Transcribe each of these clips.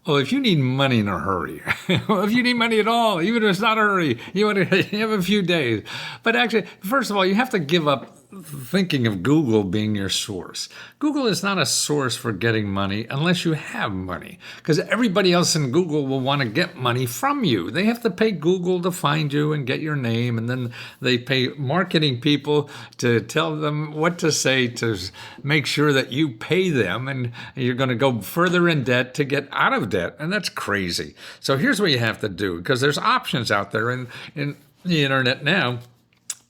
Well, if you need money in a hurry, well, if you need money at all, even if it's not a hurry, you want to you have a few days. But actually, first of all, you have to give up thinking of Google being your source. Google is not a source for getting money unless you have money, because everybody else in Google will want to get money from you. They have to pay Google to find you and get your name, and then they pay marketing people to tell them what to say to make sure that you pay them, and you're going to go further in debt to get out of debt, and that's crazy. So here's what you have to do, because there's options out there in the internet now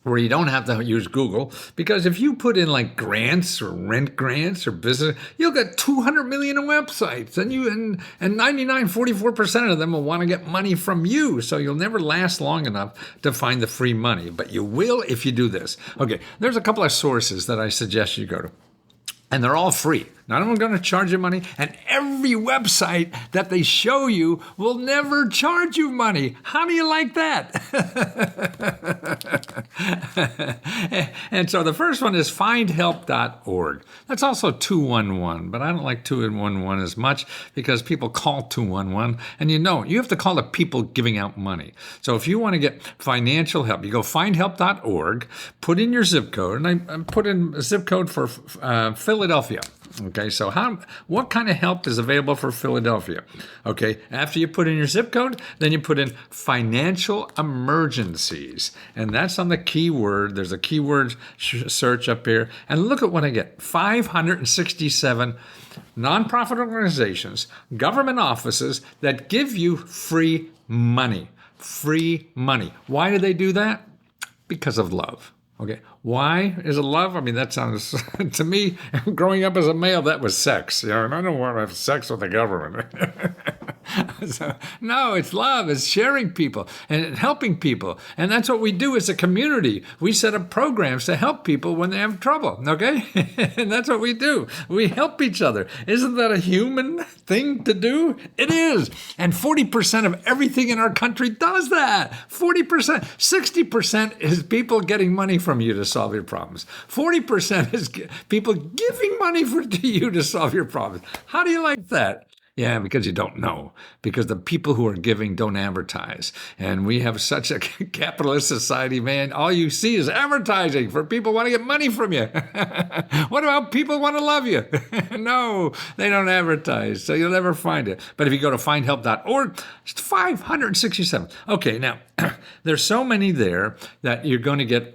where you don't have to use Google, because if you put in like grants or rent grants or business, you'll get 200 million websites, and 44% of them will want to get money from you. So you'll never last long enough to find the free money, but you will if you do this. Okay, there's a couple of sources that I suggest you go to, and they're all free. None of them are going to charge you money, and every website that they show you will never charge you money. How do you like that? And so the first one is findhelp.org. That's also 211, but I don't like 211 as much because people call 211, and you have to call the people giving out money. So if you want to get financial help, you go findhelp.org, put in your zip code, and I put in a zip code for Philadelphia. Okay, so what kind of help is available for Philadelphia? Okay, after you put in your zip code, then you put in financial emergencies. And that's on the keyword. There's a keyword search up here. And look at what I get. 567 nonprofit organizations, government offices that give you free money. Free money. Why do they do that? Because of love. Okay, why is it love? I mean, that sounds, to me, growing up as a male, that was sex. And I don't want to have sex with the government. So, no, it's love. It's sharing people and helping people. And that's what we do as a community. We set up programs to help people when they have trouble, okay? And that's what we do. We help each other. Isn't that a human thing to do? It is. And 40% of everything in our country does that. 40%. 60% is people getting money from you to solve your problems. 40% is people giving money to you to solve your problems. How do you like that? Yeah, because you don't know. Because the people who are giving don't advertise. And we have such a capitalist society, man. All you see is advertising for people who want to get money from you. What about people who want to love you? No, they don't advertise. So you'll never find it. But if you go to findhelp.org, it's 567. Okay, now, there's so many there that you're going to get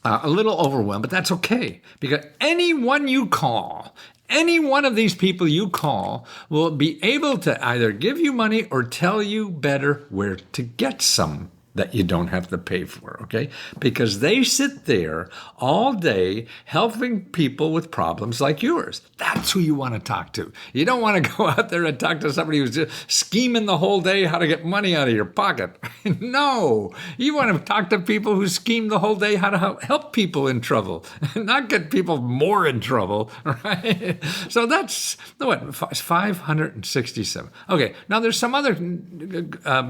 a little overwhelmed, but that's okay. Because anyone you call, any one of these people you call will be able to either give you money or tell you better where to get some that you don't have to pay for, okay? Because they sit there all day helping people with problems like yours. That's who you want to talk to. You don't want to go out there and talk to somebody who's just scheming the whole day how to get money out of your pocket. No, you want to talk to people who scheme the whole day how to help people in trouble, not get people more in trouble, right? So that's, what, 567. Okay, now there's some other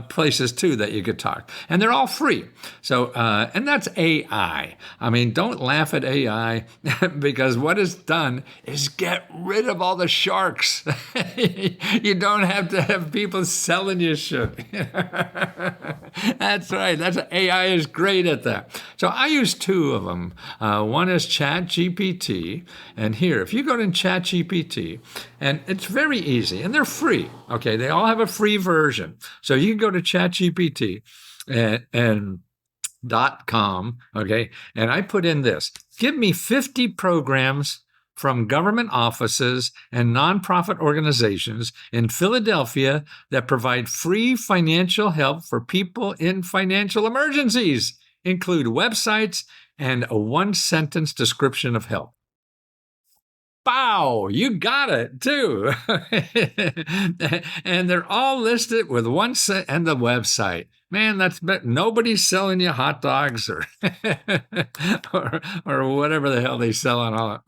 places too that you could talk. And they're all free. So, and that's AI. I mean, don't laugh at AI because what it's done is get rid of all the sharks. You don't have to have people selling you shit. That's right. AI is great at that. So I use two of them. One is ChatGPT. And here, if you go to ChatGPT, and it's very easy, and they're free. Okay, they all have a free version. So you can go to ChatGPT and .com, okay? And I put in this, give me 50 programs from government offices and nonprofit organizations in Philadelphia that provide free financial help for people in financial emergencies, include websites and a one-sentence description of help. Bow, you got it too. And they're all listed with and the website. Man, that's nobody's selling you hot dogs or or whatever the hell they sell on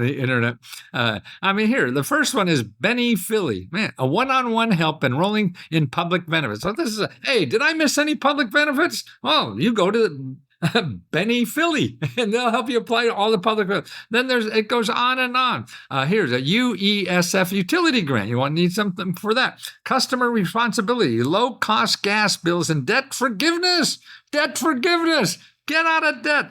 the internet. I mean, here, the first one is Benny Philly. Man, a one-on-one help enrolling in public benefits. So this is hey, did I miss any public benefits? Well, you go to Benny Philly, and they'll help you apply to all the public. Then it goes on and on. Here's a UESF utility grant. You need something for that. Customer responsibility, low cost gas bills, and debt forgiveness. Debt forgiveness. Get out of debt.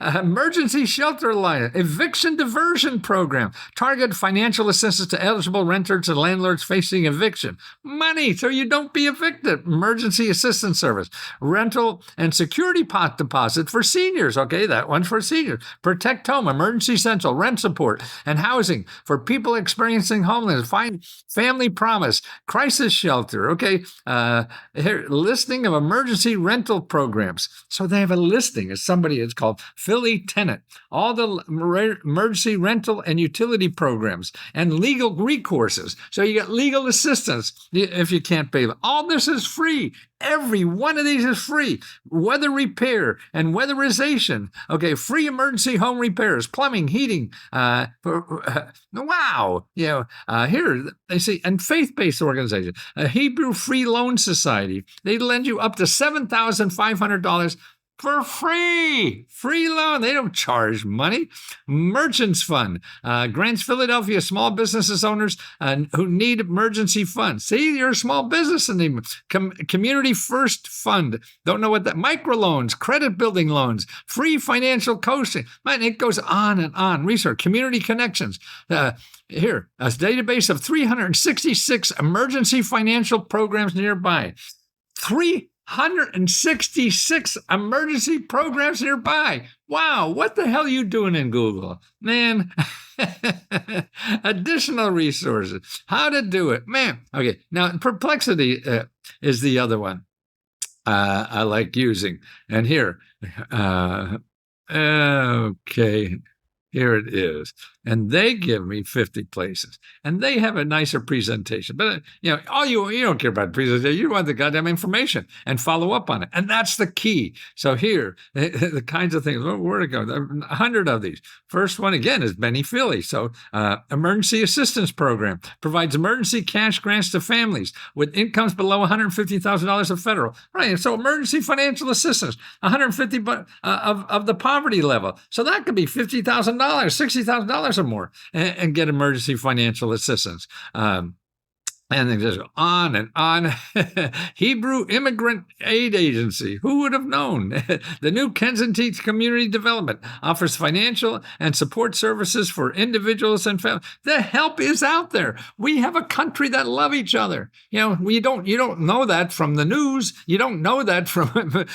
Emergency shelter line, eviction diversion program, target financial assistance to eligible renters and landlords facing eviction. Money so you don't be evicted. Emergency assistance service, rental and security pot deposit for seniors. Okay, that one's for seniors. Protect home, emergency central, rent support, and housing for people experiencing homelessness. Find family promise, crisis shelter. Okay, here listing of emergency rental programs. So they have a listing as somebody is called Philly Tenant, all the emergency rental and utility programs and legal recourses. So you get legal assistance if you can't pay. All this is free. Every one of these is free. Weather repair and weatherization. Okay, free emergency home repairs, plumbing, heating. Wow. Here they say, and faith-based organization, a Hebrew Free Loan Society. They lend you up to $7,500 for free loan. They don't charge money. Merchants Fund grants Philadelphia small businesses owners who need emergency funds. See, you're a small business and Community First Fund. Don't know what that. Microloans, credit building loans, free financial coaching. Man, it goes on and on. Research, Community Connections. Here, a database of 366 emergency financial programs nearby. 166 emergency programs nearby. Wow, what the hell are you doing in Google? Man, additional resources, how to do it. Man, okay, now Perplexity is the other one I like using. And here, okay, here it is. And they give me 50 places. And they have a nicer presentation. But, you don't care about the presentation. You want the goddamn information and follow up on it. And that's the key. So here, the kinds of things, where to go? 100 of these. First one, again, is Benny Philly. So Emergency Assistance Program provides emergency cash grants to families with incomes below $150,000 of federal. Right. And so emergency financial assistance, 150 of the poverty level. So that could be $50,000, $60,000 or more, and get emergency financial assistance. And it goes on and on. Hebrew Immigrant Aid Agency. Who would have known? The new Kensington Community Development offers financial and support services for individuals and families. The help is out there. We have a country that love each other. You don't know that from the news. You don't know that from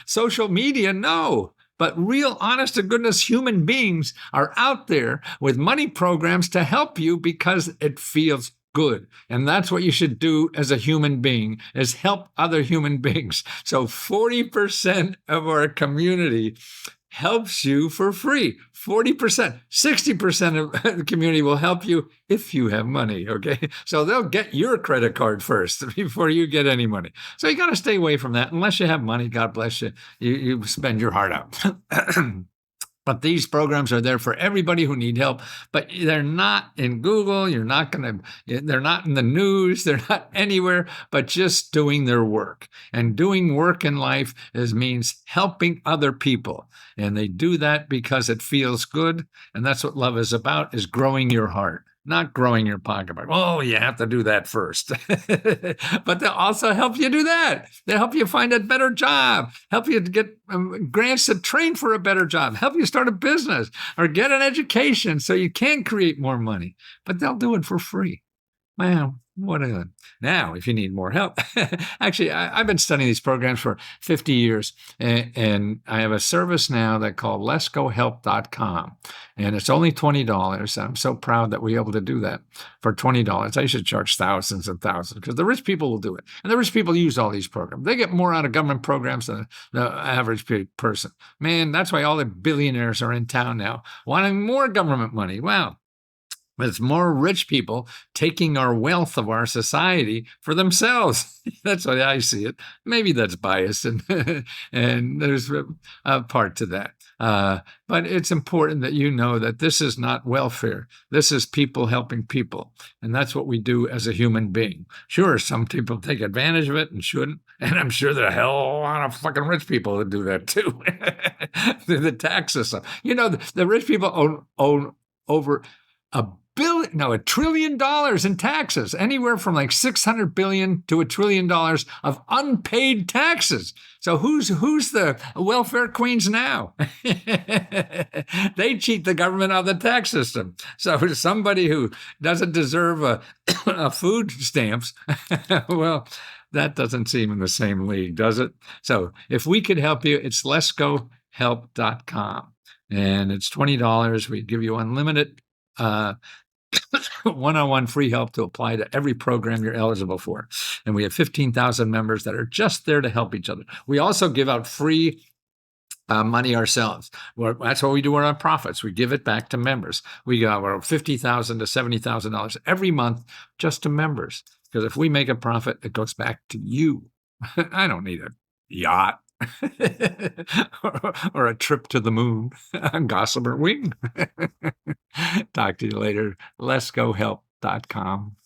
social media. No. But real, honest to goodness human beings are out there with money programs to help you because it feels good. And that's what you should do as a human being, is help other human beings. So 40% of our community helps you for free. 40%, 60% of the community will help you if you have money, okay? So they'll get your credit card first before you get any money. So you got to stay away from that. Unless you have money, God bless you, you spend your heart out. But these programs are there for everybody who need help, but they're not in Google. They're not in the news. They're not anywhere, but just doing their work. And doing work in life means helping other people. And they do that because it feels good. And that's what love is about, is growing your heart, not growing your pocketbook. Oh, you have to do that first. But they'll also help you do that. They'll help you find a better job, help you get grants to train for a better job, help you start a business or get an education so you can create more money. But they'll do it for free. Man, what a... Now, if you need more help, actually, I've been studying these programs for 50 years, and I have a service now that called letsgohelp.com, and it's only $20. I'm so proud that we're able to do that for $20. I should charge thousands and thousands because the rich people will do it, and the rich people use all these programs. They get more out of government programs than the average person. Man, that's why all the billionaires are in town now, wanting more government money. Wow. It's more rich people taking our wealth of our society for themselves. That's the way I see it. Maybe that's biased, and there's a part to that. But it's important that you know that this is not welfare. This is people helping people. And that's what we do as a human being. Sure, some people take advantage of it and shouldn't. And I'm sure there are a hell of a lot of fucking rich people that do that too. Through the tax system. You know, the rich people own over $1 trillion in taxes, anywhere from like 600 billion to $1 trillion of unpaid taxes. So who's the welfare queens now? They cheat the government out of the tax system. So somebody who doesn't deserve a food stamps, well, that doesn't seem in the same league, does it? So if we could help you, it's letsgohelp.com. And it's $20. We give you unlimited one-on-one free help to apply to every program you're eligible for. And we have 15,000 members that are just there to help each other. We also give out free money ourselves. Well, that's what we do with our profits. We give it back to members. We got $50,000 to $70,000 every month just to members. Because if we make a profit, it goes back to you. I don't need a yacht. or a trip to the moon on Gossamer Wing. Talk to you later. Letsgohelp.com.